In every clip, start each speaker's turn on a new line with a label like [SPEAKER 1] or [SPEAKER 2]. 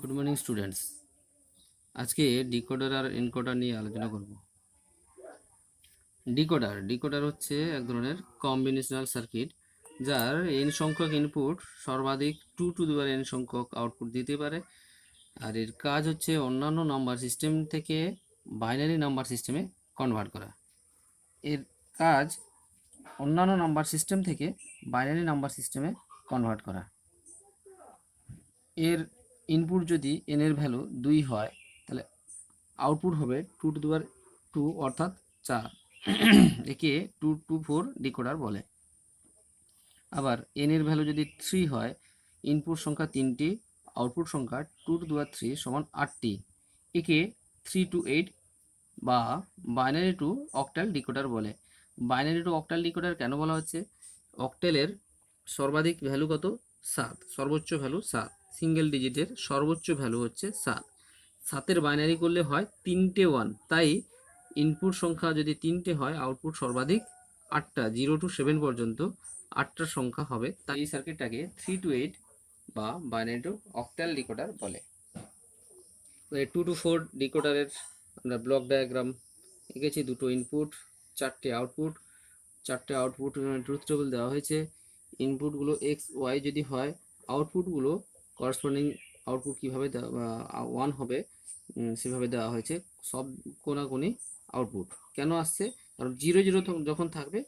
[SPEAKER 1] Good morning students. আজকে decoder আর encoder নিয়ে আলোচনা করব। ডিকোডার হচ্ছে এক ধরনের কম্বিনেশনাল সার্কিট যার n সংখ্যক ইনপুট সর্বাধিক 2n সংখ্যক আউটপুট দিতে পারে। আর এর কাজ হচ্ছে অন্যান্য নাম্বার সিস্টেম থেকে বাইনারি নাম্বার সিস্টেমে কনভার্ট করা। এর কাজ অন্যান্য নাম্বার সিস্টেম থেকে বাইনারি নাম্বার সিস্টেমে কনভার্ট করা। এর ইনপুট যদি n এর ভ্যালু 2 হয় তাহলে আউটপুট হবে 2 অর্থাৎ 4। একে 2 to 4 ডিকোডার বলে। আবার n এর ভ্যালু যদি 3 হয়, ইনপুট সংখ্যা 3টি, আউটপুট সংখ্যা 2 to 3 সমান 8টি, একে 3 to 8 বা বাইনারি টু অক্টাল ডিকোডার বলে। বাইনারি টু অক্টাল ডিকোডার কেন বলা হচ্ছে? অক্টালের সর্বাধিক ভ্যালু কত? 7, সর্বোচ্চ ভ্যালু 7। সিঙ্গেল ডিজিটের সর্বোচ্চ ভ্যালু হচ্ছে 7। 7-এর বাইনারি করলে হয় 3টে 1, তাই ইনপুট সংখ্যা যদি 3টে হয়, আউটপুট সর্বাধিক 8টা, 0 to 7 পর্যন্ত 8টার সংখ্যা হবে। তাই এই সার্কিটটাকে 3 to 8 বা বাইনারি টু অক্টাল ডিকোডার বলে। 2 to 4 ডিকোডারের আমরা ব্লক ডায়াগ্রাম এঁকেছি। দুটো ইনপুট, 4টে আউটপুট। 4টে আউটপুট ট্রুথ টেবিল দেওয়া হয়েছে। ইনপুটগুলো এক্স ওয়াই যদি হয়, আউটপুটগুলো করেসপন্ডিং আউটপুট কীভাবে 1 হবে সেভাবে দেওয়া হয়েছে। সব কোনাকুনি আউটপুট কেন আসছে? কারণ 0 0 যখন থাকবে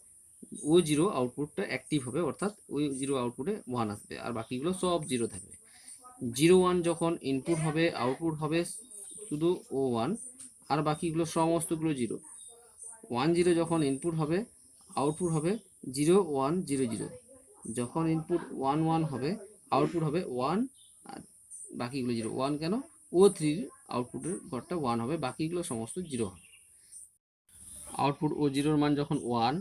[SPEAKER 1] ও 0 আউটপুটটা অ্যাক্টিভ হবে, অর্থাৎ ওই 0 আউটপুটে 1 আসবে, আর বাকিগুলো সব 0 থাকবে। 0 1 যখন ইনপুট হবে, আউটপুট হবে শুধু ও 1, আর বাকিগুলো সমস্তগুলো 0। 1 0 যখন ইনপুট হবে, আউটপুট হবে 0 1 0 0। যখন ইনপুট 1 1 হবে, আউটপুট হবে 1, আর বাকিগুলো 0। 1 কেন? ও 3 আউটপুটের ঘরটা 1 হবে, বাকিগুলো সমস্ত 0 হবে। আউটপুট ও 0-র মান যখন 1,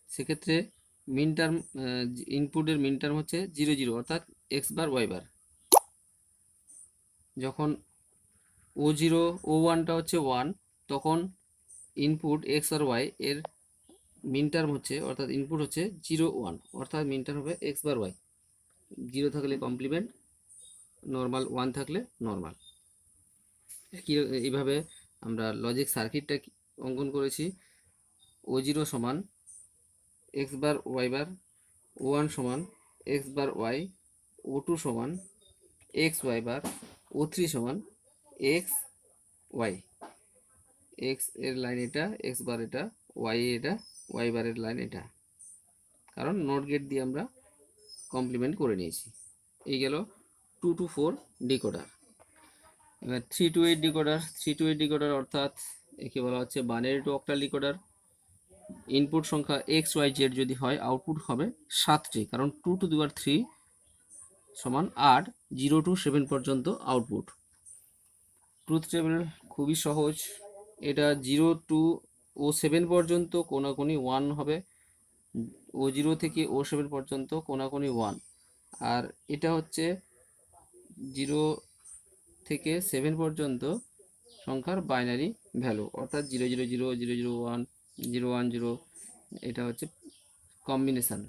[SPEAKER 1] সেক্ষেত্রে মিন টার্ম, ইনপুটের মিন টার্ম হচ্ছে 0 0, অর্থাৎ এক্স বার ওয়াই বার। যখন ও 0 ও 1টা হচ্ছে 1, তখন ইনপুট এক্স আর ওয়াই এর মিন টার্ম হচ্ছে, অর্থাৎ ইনপুট হচ্ছে 0 1, অর্থাৎ মিন টার্ম হবে এক্স বার ওয়াই। 0 থাকলে কমপ্লিমেন্ট, নর্মাল 1 থাকলে নর্মাল। এইভাবে আমরা লজিক সার্কিটটা অঙ্কন করেছি। ও 0 সমান এক্স বার ওয়াই বার, ও 1 সমান এক্স বার ওয়াই, ও 2 সমান এক্স ওয়াই বার, ও 3 সমান এক্স ওয়াই। এক্স এর লাইন এটা, এক্স বার এটা, ওয়াই এটা, ওয়াই বারের লাইন এটা, কারণ নট গেট দিয়ে আমরা কমপ্লিমেন্ট করে নিয়েছি। এই গেল 2 to 4 ডিকোডার। এবার 3 to 8 ডিকোডার। 3 to 8 ডিকোডার অর্থাৎ একে বলা হচ্ছে binary two octal decoder. Input সংখ্যা এক্স ওয়াই জেড যদি হয়, আউটপুট হবে 7টি, কারণ 2 to 3 সমান 8, 0 to 7 পর্যন্ত আউটপুট। ট্রুথ টেবিল খুবই সহজ। এটা 0 to ও 7 পর্যন্ত কোনাকুনি 1 হবে, ও 0 থেকে ও 7 পর্যন্ত কোনাকুনি 1, আর এটা হচ্ছে 0 থেকে 7 পর্যন্ত সংখ্যার বাইনারি ভ্যালু, অর্থাৎ 0 0 0 0 0 1 0 1 0। এটা হচ্ছে কম্বিনেশান,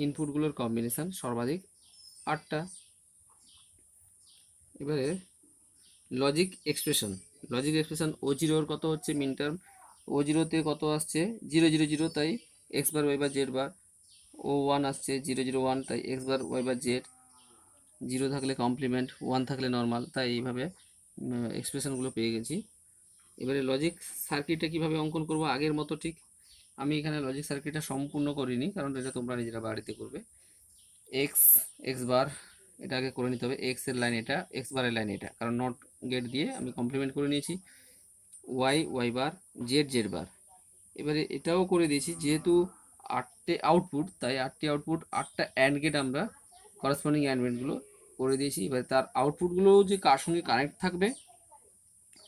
[SPEAKER 1] ইনপুটগুলোর কম্বিনেশান, সর্বাধিক 8টা। এবারে লজিক এক্সপ্রেশন। ও 0-র কত হচ্ছে মিন টার্ম, ও 0-তে কত আসছে? 0 0 0, তাই x bar y bar Z bar. ও 1 আসছে 0 0 1, তাই x bar y bar Z. 0 থাকলে কমপ্লিমেন্ট, 1 থাকলে নর্মাল, তাই এইভাবে এক্সপ্রেশনগুলো পেয়ে গেছি। এবারে লজিক সার্কিটটা কীভাবে অঙ্কন করব? আগের মতো ঠিক। আমি এখানে লজিক সার্কিটটা সম্পূর্ণ করিনি, কারণ এটা তোমরা নিজেরা বাড়িতে করবে। এক্স বার এটা আগে করে নিতে হবে। এক্স এর লাইন এটা, এক্স বারের লাইন এটা, কারণ নট গেট দিয়ে আমি কমপ্লিমেন্ট করে নিয়েছি। Y y bar, Z Z bar. এবারে এটাও করে দিয়েছি, যেহেতু 8টে আউটপুট, তাই 8টি আউটপুট, 8টা অ্যান্ড গেট আমরা করেসপন্ডিং অ্যান্ড গেটগুলো করে দিয়েছি। এবার তার আউটপুটগুলো যে কার সঙ্গে কানেক্ট থাকবে,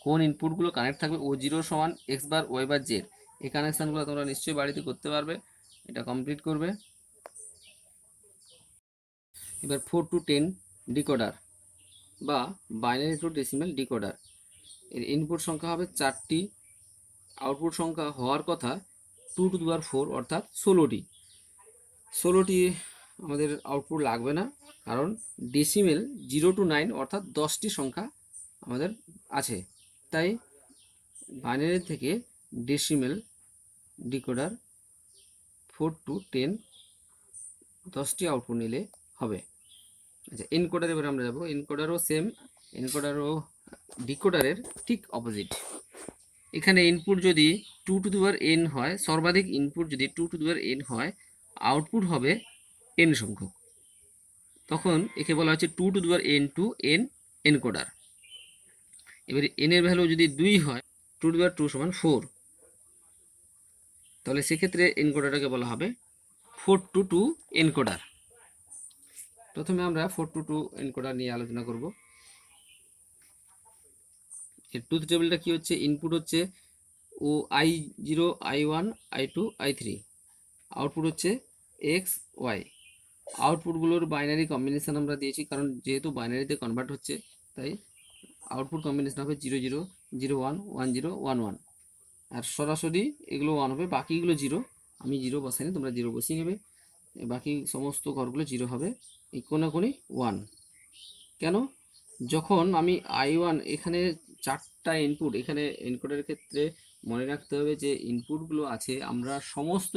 [SPEAKER 1] কোন ইনপুটগুলো কানেক্ট থাকবে, ও 0 সমান x bar y bar Z, এই কানেকশানগুলো তোমরা নিশ্চয়ই বাড়িতে করতে পারবে। এটা কমপ্লিট করবে। এবার 4 to 10 ডিকোডার বা বাইনারি টু ডেসিমাল ডিকোডার। এর ইনপুট সংখ্যা হবে 4টি, আউটপুট সংখ্যা হওয়ার কথা 2 to the power 4, অর্থাৎ 16টি। আমাদের আউটপুট লাগবে না, কারণ ডেসিমেল 0 to 9 অর্থাৎ 10টি সংখ্যা আমাদের আছে। তাই বাইনারি থেকে ডেসিমেল ডিকোডার 4 to 10 10টি আউটপুট নিলে হবে। আচ্ছা, এনকোডার এবার আমরা যাব। এনকোডারও সেম, এনকোডারও ডিকোডারের ঠিক অপোজিট। এখানে ইনপুট যদি 2 to the power n হয়, সর্বাধিক ইনপুট যদি 2 to the power n হয়, আউটপুট হবে n সংখ্যক। তখন একে বলা হচ্ছে 2 to the power n to n encoder. এবারে n এর ভ্যালু যদি 2 হয়, 2 to the power 2 সমান 4, তাহলে সেক্ষেত্রে এনকোডারটাকে বলা হবে 4 to 2 এনকোডার। প্রথমে আমরা 4 to 2 এনকোডার নিয়ে আলোচনা করব। এর ট্রুথ টেবিলটা কি হচ্ছে? ইনপুট হচ্ছে ও i0, i1, i2, i3, output হচ্ছে এক্স ওয়াই। আউটপুটগুলোর বাইনারি কম্বিনেশন আমরা দিয়েছি, কারণ যেহেতু বাইনারিতে কনভার্ট হচ্ছে তাই আউটপুট কম্বিনেশন হবে 0 0 0 1 1 0 1 1। আর সরাসরি এগুলো 1 হবে, বাকিগুলো 0। আমি 0 বসাইনি, তোমরা 0 বসিয়ে নেবে। বাকি সমস্ত ঘরগুলো 0 হবে, এই কোনাকুনি 1। কেন? যখন আমি i1 এখানে 4টা ইনপুট, এখানে এনকোডারের ক্ষেত্রে মনে রাখতে হবে যে ইনপুটগুলো আছে, আমরা সমস্ত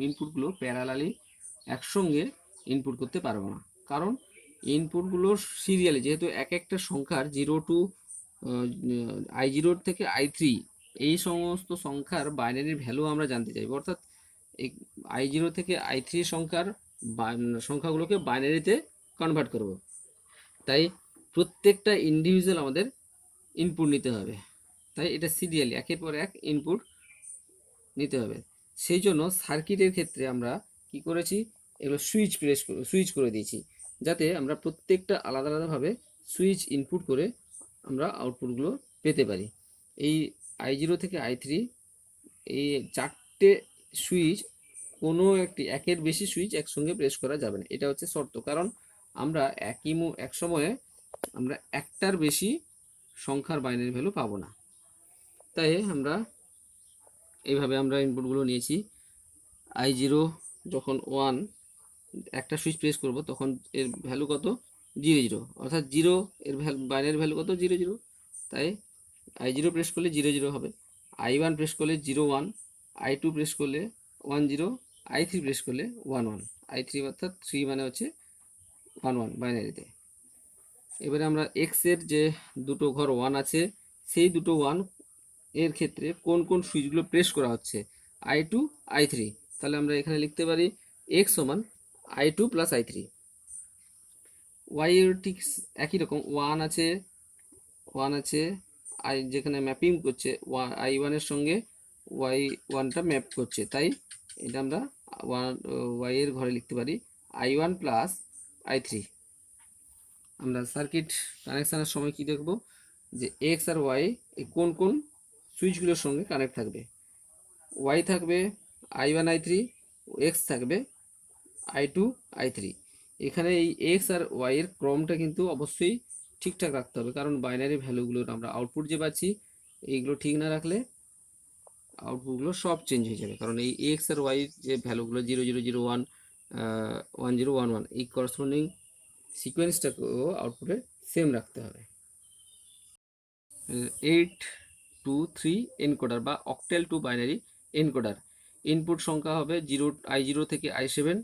[SPEAKER 1] ইনপুটগুলো প্যারালালি একসঙ্গে ইনপুট করতে পারবো না। কারণ ইনপুটগুলোর সিরিয়ালি, যেহেতু এক একটা সংখ্যার 0 টু i0 থেকে i3, এই সমস্ত সংখ্যার বাইনারির ভ্যালু আমরা জানতে চাইব। অর্থাৎ এই i0 থেকে i3 সংখ্যাগুলোকে বাইনারিতে কনভার্ট করব। তাই প্রত্যেকটা ইন্ডিভিজুয়াল আমাদের ইনপুট নিতে হবে। তাই এটা সিরিয়ালি একের পর এক ইনপুট নিতে হবে। সেই জন্য সার্কিটের ক্ষেত্রে আমরা কি করেছি, এগুলো সুইচ করে দিয়েছি, যাতে আমরা প্রত্যেকটা আলাদা আলাদাভাবে সুইচ ইনপুট করে আমরা আউটপুটগুলো পেতে পারি। এই i0 থেকে i3 এই 4টে সুইচ, কোনো একের বেশি সুইচ একসঙ্গে প্রেস করা যাবে না, এটা হচ্ছে শর্ত। কারণ আমরা এক সময়ে আমরা একটার বেশি সংখ্যার বাইনারি ভ্যালু পাবো না। তাই আমরা এইভাবে আমরা ইনপুটগুলো নিয়েছি। i0 যখন 1, একটা সুইচ প্রেস করব তখন এর ভ্যালু কত? 0 0, অর্থাৎ 0 এর বাইনারি ভ্যালু কত? 0 0। তাই i0 প্রেস করলে 0 0 হবে, i1 প্রেস করলে 0 1, i2 প্রেস করলে 1 0, i3 প্রেস করলে 1 1। i3 অর্থাৎ 3 মানে হচ্ছে 1 1 বাইনারিতে। এবারে আমরা এক্স এর যে দুটো ঘর 1 আছে, সেই দুটো 1 এর ক্ষেত্রে কোন কোন সুইচগুলো প্রেস করা হচ্ছে? i2, i3। তাহলে আমরা এখানে লিখতে পারি x সমান i2 প্লাস i3। y এর ঠিক একই রকম 1 আছে, যেখানে ম্যাপিং করছে i1 এর সঙ্গে y1টা ম্যাপ করছে, তাই এটা আমরা y এর ঘরে লিখতে পারি i1 প্লাস i3। আমরা সার্কিট কানেকশানের সময় কি দেখব, যে এক্স আর ওয়াই কোন কোন সুইচগুলোর সঙ্গে কানেক্ট থাকবে। ওয়াই থাকবে i1 i3, এক্স থাকবে i2 i3। এখানে এই এক্স আর ওয়াই এর ক্রমটা কিন্তু অবশ্যই ঠিকঠাক রাখতে হবে, কারণ বাইনারি ভ্যালুগুলোর আমরা আউটপুট যে পাচ্ছি, এইগুলো ঠিক না রাখলে আউটপুটগুলো সব চেঞ্জ হয়ে যাবে। কারণ এই এক্স আর ওয়াই যে ভ্যালুগুলো 0 0 0 1 1 0 1 1, এই করসপন্ডিং সিকোয়েন্সটাকেও আউটপুটে সেম রাখতে হবে। 8 2 3 এনকোডার বা অক্টেল টু বাইনারি এনকোডার। ইনপুট সংখ্যা হবে i0 থেকে i7,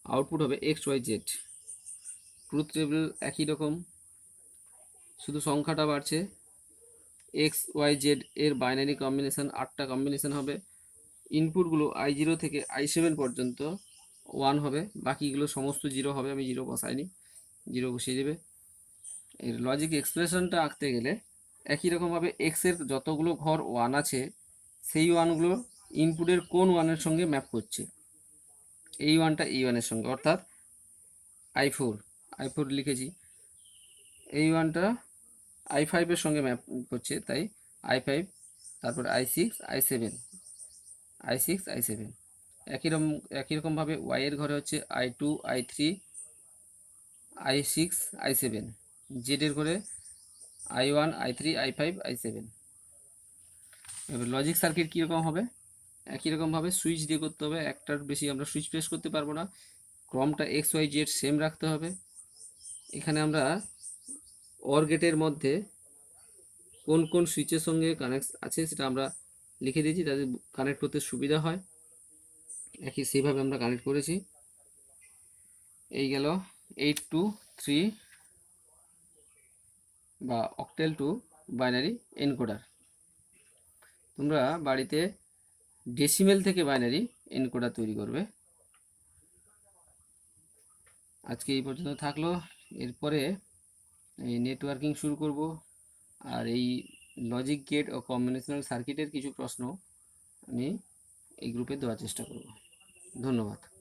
[SPEAKER 1] আউটপুট হবে XYZ। ট্রুথ টেবিল একই রকম, শুধু সংখ্যাটা বাড়ছে। XYZ এর বাইনারি কম্বিনেশন 8টা কম্বিনেশন হবে। ইনপুটগুলো i0 থেকে i7 পর্যন্ত 1 হবে, বাকিগুলো সমস্ত 0 হবে। আমি 0 বসাইনি, 0 বসিয়ে দেবে। এর লজিক এক্সপ্রেশনটা আঁকতে গেলে একই রকমভাবে এক্স এর যতগুলো ঘর 1 আছে, সেই 1গুলো ইনপুটের কোন 1-এর সঙ্গে ম্যাপ করছে? এই 1টা এই 1-এর সঙ্গে, অর্থাৎ i4 লিখেছি। এই 1টা i5-এর সঙ্গে ম্যাপ করছে, তাই i5, তারপর i6 i7। একই রকমভাবে y এর ঘরে হচ্ছে i2 i3 i6 i7। Z এর ঘরে i1 i3 i5 i7। এবার লজিক সার্কিট কীরকম হবে? একই রকমভাবে সুইচ দিয়ে করতে হবে, একটার বেশি আমরা সুইচ প্রেস করতে পারবো না। ক্রমটা এক্স ওয়াই জেড সেম রাখতে হবে। এখানে আমরা অর গেটের মধ্যে কোন কোন সুইচের সঙ্গে কানেক্ট আছে সেটা আমরা লিখে দিয়েছি, তাদের কানেক্ট করতে সুবিধা হয়। একই সেইভাবে আমরা কানেক্ট করেছি। এই গেল 8 to 3 বা অক্টেল টু বাইনারি এনকোডার। তোমরা বাড়িতে ডেসিমেল থেকে বাইনারি এনকোডার তৈরি করবে। আজকে এই পর্যন্ত থাকলো। এরপরে এই নেটওয়ার্কিং শুরু করব, আর এই লজিক গেট ও কম্বিনেশনাল সার্কিটের কিছু প্রশ্ন আমি এই গ্রুপে দেওয়ার চেষ্টা করব। ধন্যবাদ।